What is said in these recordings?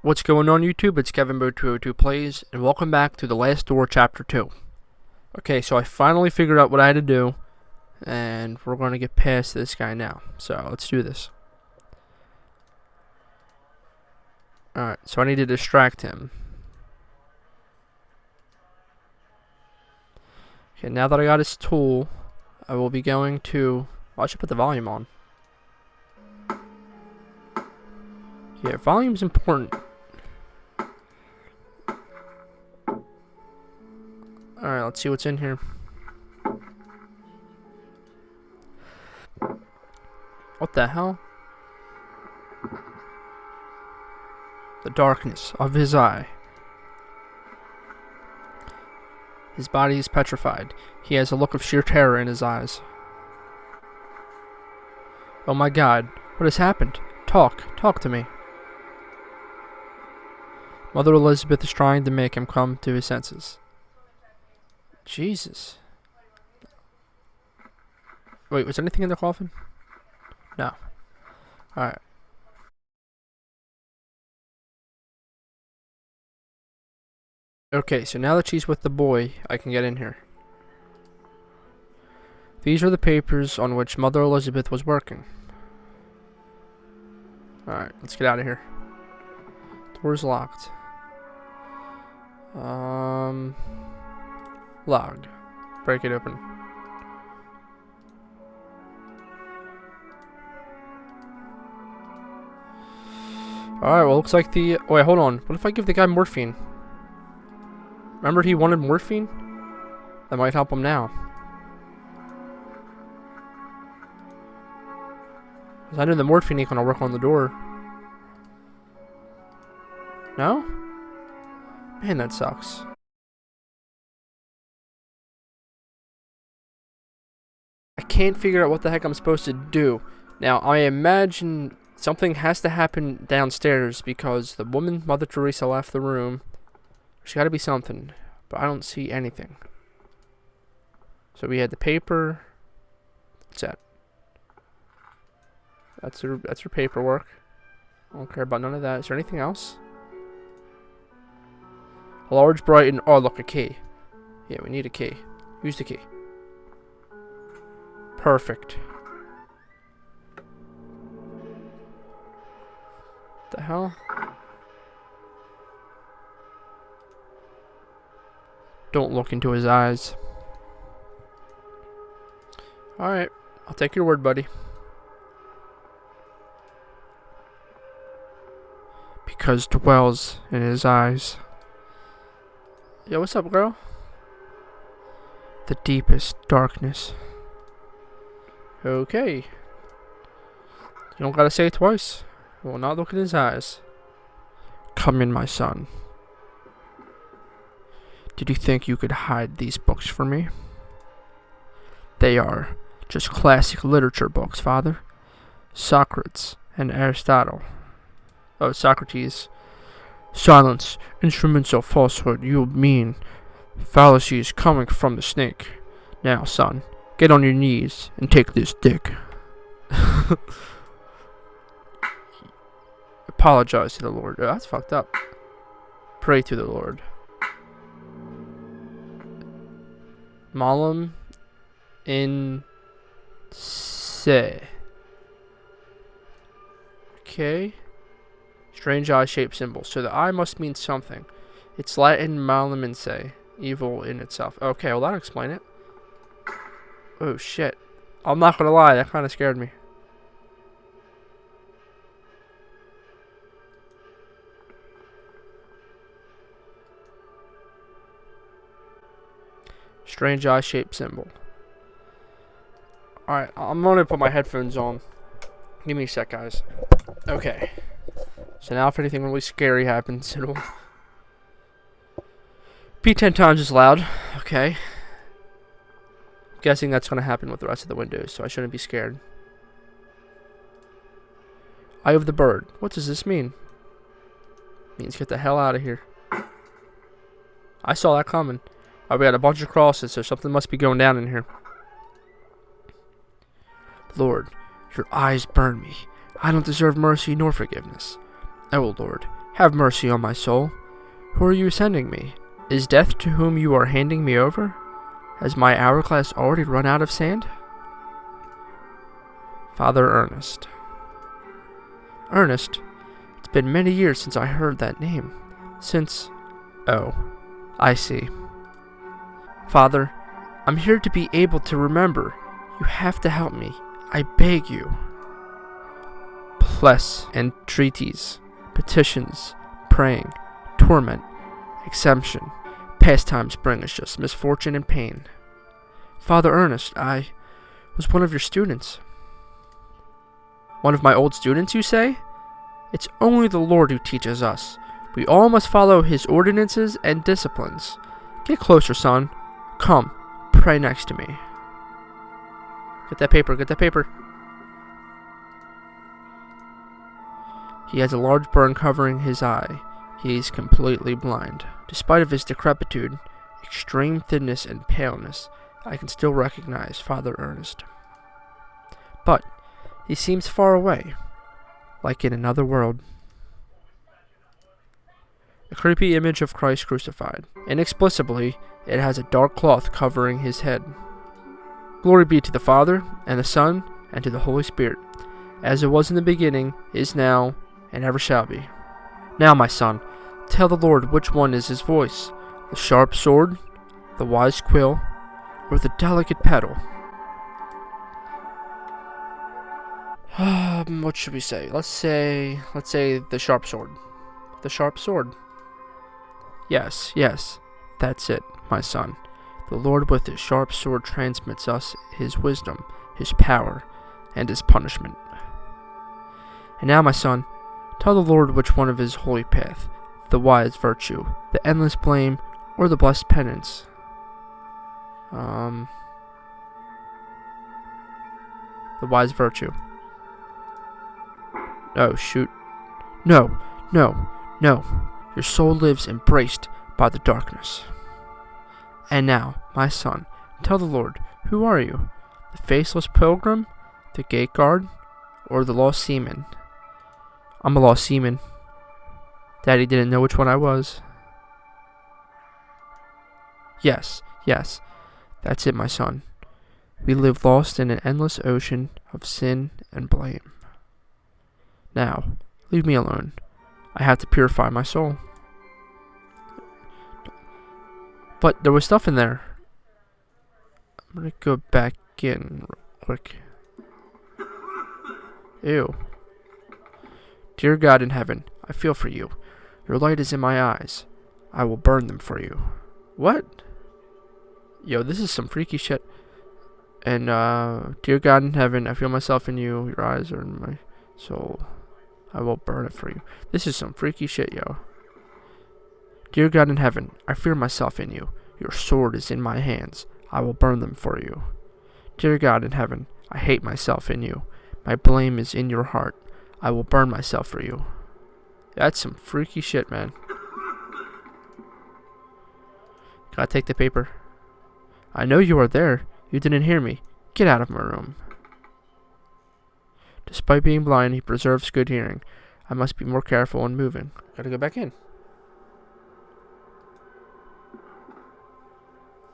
What's going on YouTube? It's KevinBo202 Plays, and welcome back to The Last Door Chapter 2. Okay, so I finally figured out what I had to do, and we're going to get past this guy now. So, let's do this. Alright, so I need to distract him. Okay, now that I got his tool, I will be going to... I should put the volume on. Yeah, volume's important. Alright, let's see what's in here. What the hell? The darkness of his eye. His body is petrified. He has a look of sheer terror in his eyes. Oh my God, what has happened? Talk to me. Mother Elizabeth is trying to make him come to his senses. Jesus. Wait, was anything in the coffin? No. Alright. Okay, so now that she's with the boy, I can get in here. These are the papers on which Mother Elizabeth was working. Alright, let's get out of here. Door's locked. Logged. Break it open. Alright, well, looks like the... Oh, wait, hold on. What if I give the guy morphine? Remember he wanted morphine? That might help him now. Because I know the morphine ain't gonna work on the door. No? Man, that sucks. I can't figure out what the heck I'm supposed to do. Now, I imagine something has to happen downstairs because the woman, Mother Teresa, left the room. There's gotta be something, but I don't see anything. So we had the paper. What's that? That's her paperwork. I don't care about none of that. Is there anything else? A large, bright, and... Oh, look, a key. Yeah, we need a key. Use the key. Perfect. What the hell? Don't look into his eyes. Alright, I'll take your word, buddy. Because dwells in his eyes. Yo, what's up, girl? The deepest darkness. Okay. You don't gotta say it twice. I will not look in his eyes. Come in, my son. Did you think you could hide these books from me? They are just classic literature books, Father. Socrates and Aristotle. Oh, Socrates. Silence, instruments of falsehood, you mean fallacies coming from the snake. Now, son, get on your knees and take this dick. Apologize to the Lord. Oh, that's fucked up. Pray to the Lord. Malum in se. Okay. Strange eye-shaped symbol. So the eye must mean something. It's Latin malum in se. Evil in itself. Okay, well that'll explain it. Oh shit. I'm not gonna lie, that kinda scared me. Strange eye-shaped symbol. Alright, I'm gonna put my headphones on. Give me a sec, guys. Okay. So now if anything really scary happens, it'll be 10 times as loud. Okay. I'm guessing that's gonna happen with the rest of the windows, so I shouldn't be scared. Eye of the bird. What does this mean? It means get the hell out of here. I saw that coming. Oh, we got a bunch of crosses, so something must be going down in here. Lord, your eyes burn me. I don't deserve mercy nor forgiveness. Oh, Lord, Have mercy on my soul. Who are you sending me? Is death to whom you are handing me over? Has my hourglass already run out of sand? Father Ernest. Ernest? It's been many years since I heard that name. Since... Oh, I see. Father, I'm here to be able to remember. You have to help me. I beg you. Pleas, entreaties, petitions, praying, torment, exemption, pastimes bring us just misfortune and pain. Father Ernest, I was one of your students. One of my old students, you say? It's only the Lord who teaches us. We all must follow his ordinances and disciplines. Get closer, son. Come, pray next to me. Get that paper, get that paper. He has a large burn covering his eye. He is completely blind. Despite of his decrepitude, extreme thinness and paleness, I can still recognize Father Ernest. But he seems far away, like in another world. A creepy image of Christ crucified. Inexplicably, it has a dark cloth covering his head. Glory be to the Father, and the Son, and to the Holy Spirit, as it was in the beginning, is now, and ever shall be. Now, my son, tell the Lord which one is his voice, the sharp sword, the wise quill, or the delicate petal. What should we say? Let's say the sharp sword. The sharp sword. Yes, that's it, my son. The Lord with his sharp sword transmits us his wisdom, his power, and his punishment. And now, my son, tell the Lord which one of his holy path, the wise virtue, the endless blame, or the blessed penance. The wise virtue. Oh, shoot. No. Your soul lives embraced by the darkness. And now, my son, tell the Lord, who are you? The faceless pilgrim, the gate guard, or the lost seaman? I'm a lost seaman. Daddy didn't know which one I was. Yes, that's it, my son. We live lost in an endless ocean of sin and blame. Now, leave me alone. I have to purify my soul. But there was stuff in there. I'm gonna go back in real quick. Ew. Dear God in heaven, I feel for you. Your light is in my eyes. I will burn them for you. What? Yo, this is some freaky shit. And, dear God in heaven, I feel myself in you. Your eyes are in my soul. I will burn it for you. This is some freaky shit, yo. Dear God in heaven, I fear myself in you. Your sword is in my hands. I will burn them for you. Dear God in heaven, I hate myself in you. My blame is in your heart. I will burn myself for you. That's some freaky shit, man. Gotta take the paper. I know you are there. You didn't hear me. Get out of my room. Despite being blind, he preserves good hearing. I must be more careful when moving. Gotta go back in.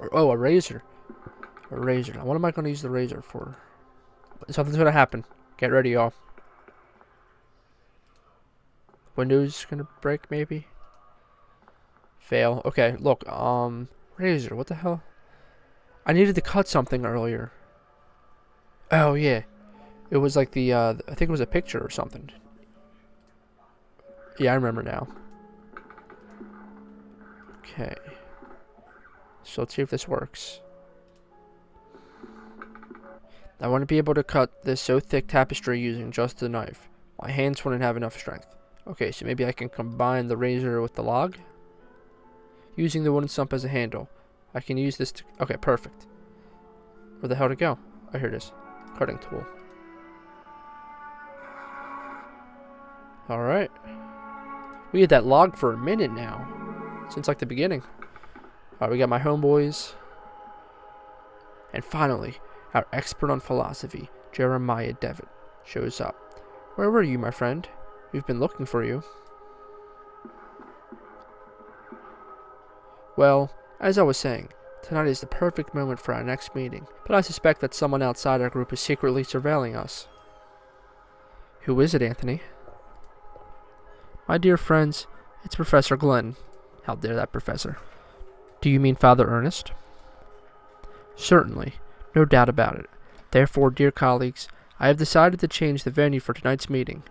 A razor. A razor. Now, what am I going to use the razor for? Something's going to happen. Get ready, y'all. Window's going to break, maybe? Fail. Okay, look. Razor. What the hell? I needed to cut something earlier. Oh, yeah. It was like the, I think it was a picture or something. Yeah, I remember now. Okay. So let's see if this works. I want to be able to cut this so thick tapestry using just the knife. My hands wouldn't have enough strength. Okay, so maybe I can combine the razor with the log. Using the wooden stump as a handle. I can use this to... Okay, perfect. Where the hell to go? Oh, here it is. Cutting tool. Alright. We had that log for a minute now. Since like the beginning. Alright, we got my homeboys. And finally, our expert on philosophy, Jeremiah Devitt, shows up. Where were you, my friend? We've been looking for you. Well, as I was saying, tonight is the perfect moment for our next meeting, but I suspect that someone outside our group is secretly surveilling us. Who is it, Anthony? My dear friends, it's Professor Glenn. How dare that professor? Do you mean Father Ernest? Certainly, no doubt about it. Therefore, dear colleagues, I have decided to change the venue for tonight's meeting.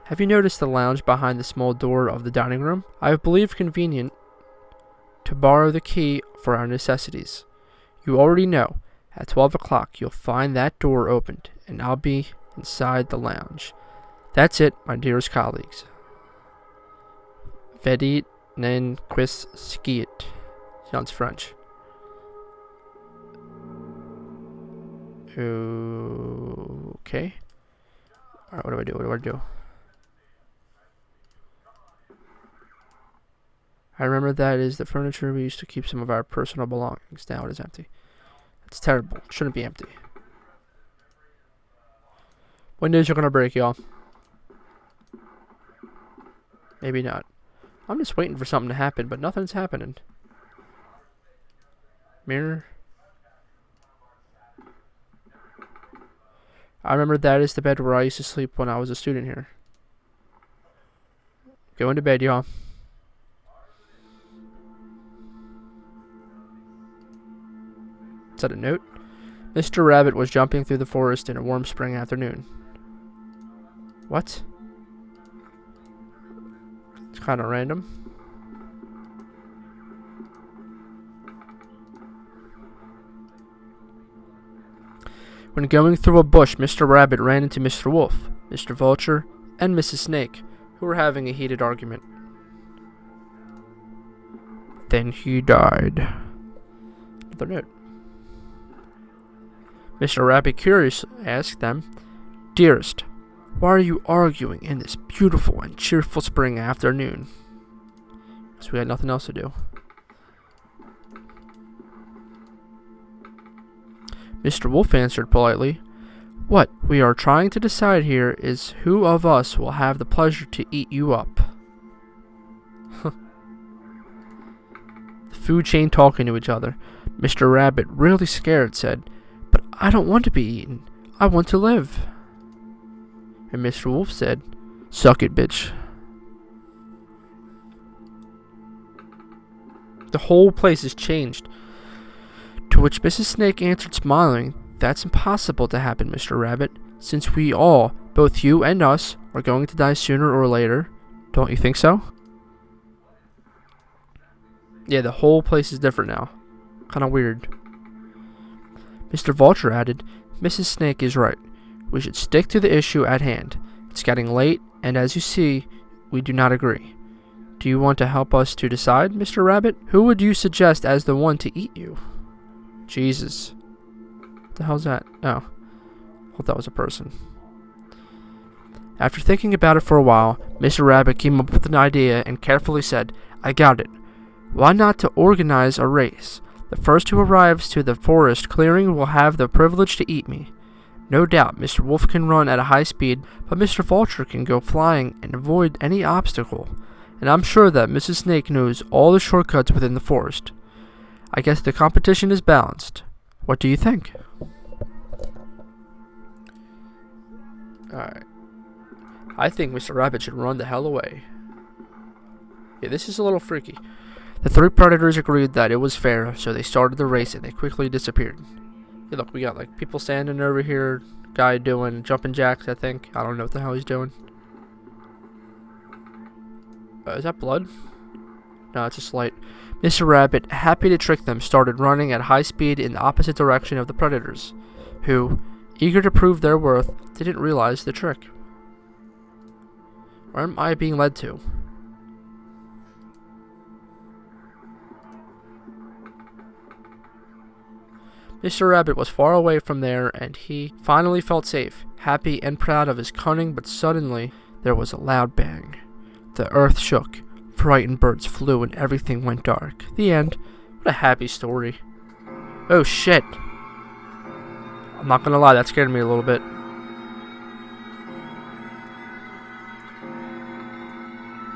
Have you noticed the lounge behind the small door of the dining room? I have believed convenient to borrow the key for our necessities. You already know, at 12 o'clock you'll find that door opened, and I'll be inside the lounge. That's it, my dearest colleagues. Vedit nen quis sciet. Sounds French. Okay. Alright, what do I do? I remember that is the furniture we used to keep some of our personal belongings. Now it is empty. It's terrible. It shouldn't be empty. Windows are gonna break, y'all. Maybe not. I'm just waiting for something to happen, but nothing's happening. Mirror. I remember that is the bed where I used to sleep when I was a student here. Go into bed, y'all. Is that a note? Mr. Rabbit was jumping through the forest in a warm spring afternoon. What? It's kind of random. When going through a bush, Mr. Rabbit ran into Mr. Wolf, Mr. Vulture, and Mrs. Snake, who were having a heated argument. Then he died. Another note. Mr. Rabbit, curious, asked them, Dearest, why are you arguing in this beautiful and cheerful spring afternoon? Because we had nothing else to do. Mr. Wolf answered politely, What we are trying to decide here is who of us will have the pleasure to eat you up. The food chain talking to each other. Mr. Rabbit, really scared, said, But I don't want to be eaten. I want to live. And Mr. Wolf said, Suck it, bitch. The whole place has changed. To which Mrs. Snake answered, smiling, That's impossible to happen, Mr. Rabbit, since we all, both you and us, are going to die sooner or later. Don't you think so? Yeah, the whole place is different now. Kinda weird. Mr. Vulture added, Mrs. Snake is right. We should stick to the issue at hand. It's getting late, and as you see, we do not agree. Do you want to help us to decide, Mr. Rabbit? Who would you suggest as the one to eat you? Jesus. What the hell's that? Oh. I thought that was a person. After thinking about it for a while, Mr. Rabbit came up with an idea and carefully said, I got it. Why not to organize a race? The first who arrives to the forest clearing will have the privilege to eat me. No doubt Mr. Wolf can run at a high speed, but Mr. Vulture can go flying and avoid any obstacle. And I'm sure that Mrs. Snake knows all the shortcuts within the forest. I guess the competition is balanced. What do you think? Alright. I think Mr. Rabbit should run the hell away. Yeah, this is a little freaky. The three predators agreed that it was fair, so they started the race and they quickly disappeared. Hey, look, we got like people standing over here, guy doing jumping jacks, I think. I don't know what the hell he's doing. Is that blood? No, it's just light. Mr. Rabbit, happy to trick them, started running at high speed in the opposite direction of the predators, who, eager to prove their worth, didn't realize the trick. Where am I being led to? Mr. Rabbit was far away from there, and he finally felt safe, happy and proud of his cunning, but suddenly there was a loud bang. The earth shook, frightened birds flew, and everything went dark. The end. What a happy story. Oh shit. I'm not gonna lie, that scared me a little bit.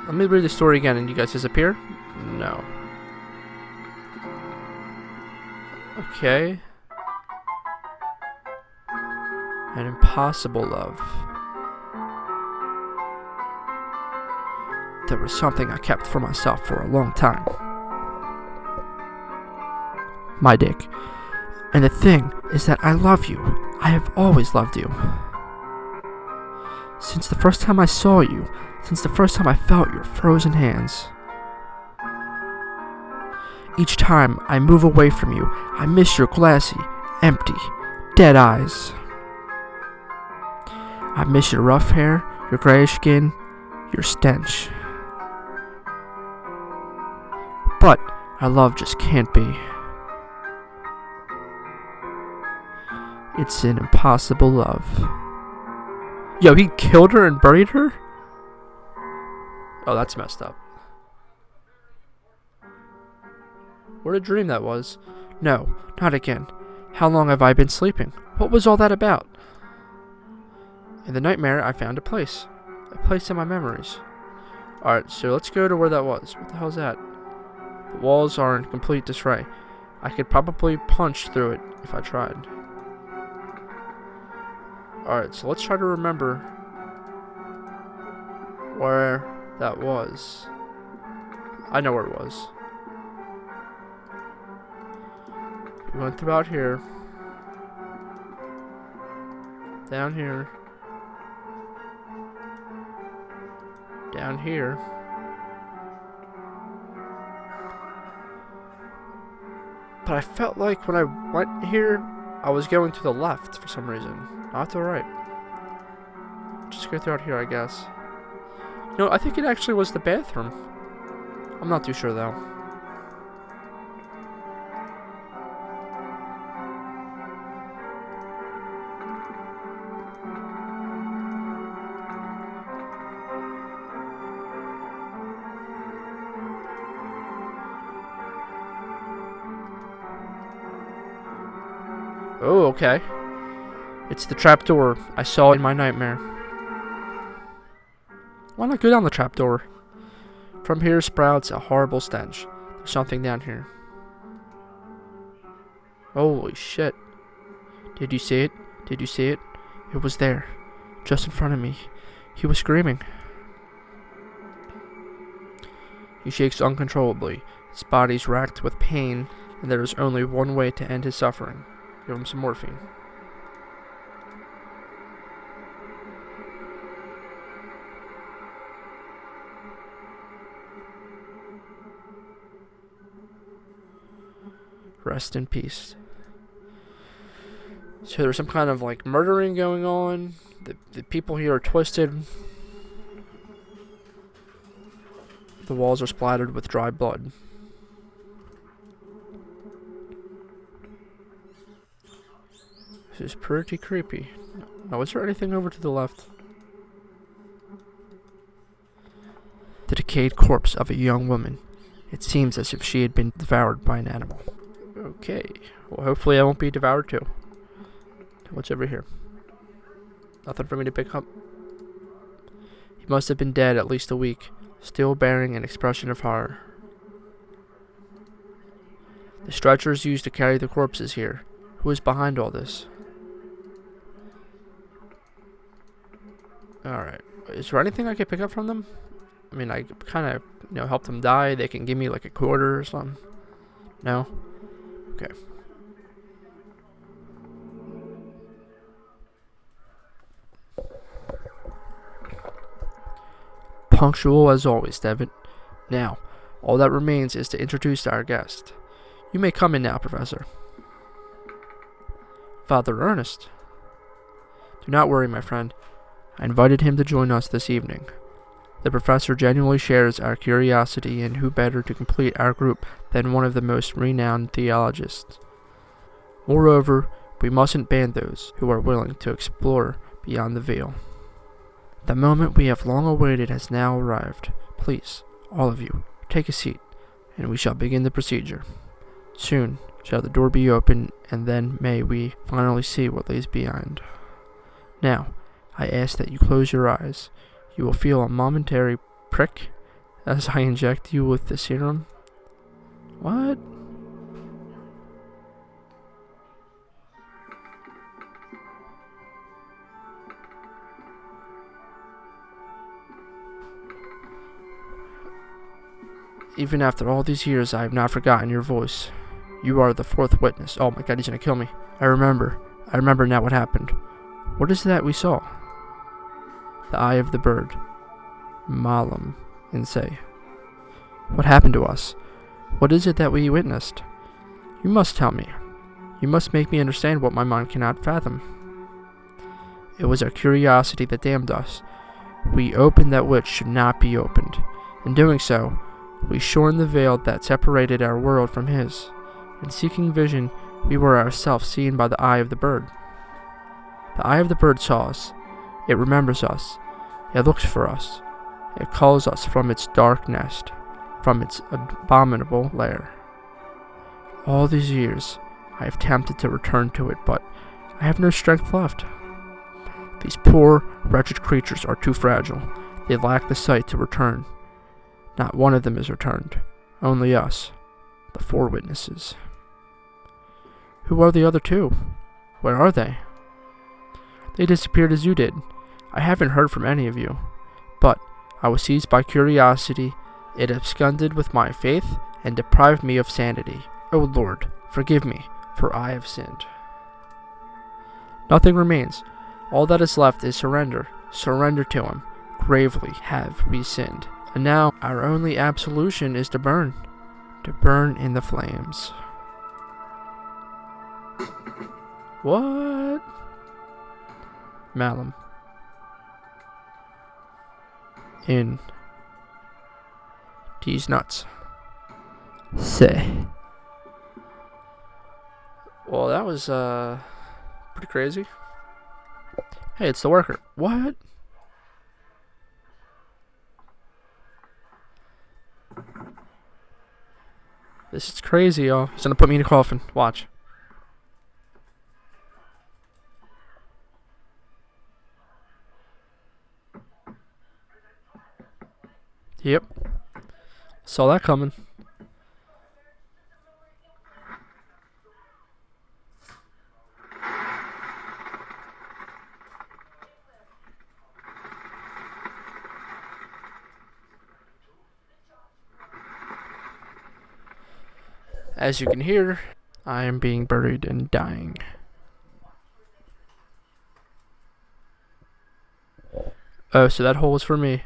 Let me read the story again and you guys disappear? No. Okay. An impossible love. There was something I kept for myself for a long time. My dick. And the thing is that I love you. I have always loved you. Since the first time I saw you, since the first time I felt your frozen hands. Each time I move away from you, I miss your glassy, empty, dead eyes. I miss your rough hair, your grayish skin, your stench. But our love just can't be. It's an impossible love. Yo, he killed her and buried her? Oh, that's messed up. What a dream that was. No, not again. How long have I been sleeping? What was all that about? In the nightmare, I found a place in my memories. Alright, so let's go to where that was. What the hell's that? The walls are in complete disarray. I could probably punch through it if I tried. Alright, so let's try to remember where that was. I know where it was. We went through out here. Down here. Down here. But I felt like when I went here, I was going to the left for some reason. Not to the right. Just go through out here, I guess. No, I think it actually was the bathroom. I'm not too sure, though. Oh, okay. It's the trapdoor I saw in my nightmare. Why not go down the trapdoor? From here sprouts a horrible stench. There's something down here. Holy shit. Did you see it? Did you see it? It was there. Just in front of me. He was screaming. He shakes uncontrollably. His body's racked with pain, and there is only one way to end his suffering. Give him some morphine. Rest in peace. So there's some kind of like murdering going on. The people here are twisted. The walls are splattered with dry blood. This is pretty creepy. Now, is there anything over to the left? The decayed corpse of a young woman. It seems as if she had been devoured by an animal. Okay. Well, hopefully I won't be devoured too. What's over here? Nothing for me to pick up. He must have been dead at least a week, still bearing an expression of horror. The stretchers used to carry the corpses here. Who is behind all this? Alright. Is there anything I could pick up from them? I mean, I kind of, help them die. They can give me like a quarter or something. No? Okay. Punctual as always, Devin. Now, all that remains is to introduce our guest. You may come in now, Professor. Father Ernest. Do not worry, my friend. I invited him to join us this evening. The professor genuinely shares our curiosity, and who better to complete our group than one of the most renowned theologians. Moreover, we mustn't ban those who are willing to explore beyond the veil. The moment we have long awaited has now arrived. Please, all of you, take a seat, and we shall begin the procedure. Soon shall the door be opened, and then may we finally see what lays behind. Now, I ask that you close your eyes. You will feel a momentary prick, as I inject you with the serum. What? Even after all these years, I have not forgotten your voice. You are the fourth witness. Oh my god, he's gonna kill me. I remember now what happened. What is that we saw? The eye of the bird. Malam and say. What happened to us? What is it that we witnessed? You must tell me. You must make me understand what my mind cannot fathom. It was our curiosity that damned us. We opened that which should not be opened. In doing so, we shorn the veil that separated our world from his. In seeking vision, we were ourselves seen by the eye of the bird. The eye of the bird saw us. It remembers us. It looks for us. It calls us from its dark nest, from its abominable lair. All these years, I have tempted to return to it, but I have no strength left. These poor, wretched creatures are too fragile. They lack the sight to return. Not one of them is returned. Only us, the four witnesses. Who are the other two? Where are they? They disappeared as you did. I haven't heard from any of you. But I was seized by curiosity. It absconded with my faith and deprived me of sanity. O Lord, forgive me, for I have sinned. Nothing remains. All that is left is surrender. Surrender to him. Gravely have we sinned. And now our only absolution is to burn in the flames. What? Malam. In these nuts. Say. Well, that was pretty crazy. Hey, it's the worker. What? This is crazy, y'all. He's gonna put me in a coffin. Watch. Yep. Saw that coming. As you can hear, I am being buried and dying. Oh, so that hole is for me.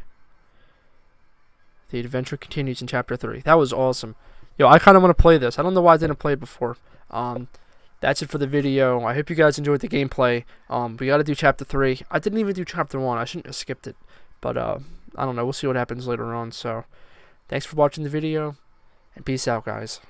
The adventure continues in chapter 3. That was awesome. Yo, I kind of want to play this. I don't know why I didn't play it before. That's it for the video. I hope you guys enjoyed the gameplay. We got to do chapter 3. I didn't even do chapter 1. I shouldn't have skipped it. But, I don't know. We'll see what happens later on. So, thanks for watching the video. And peace out, guys.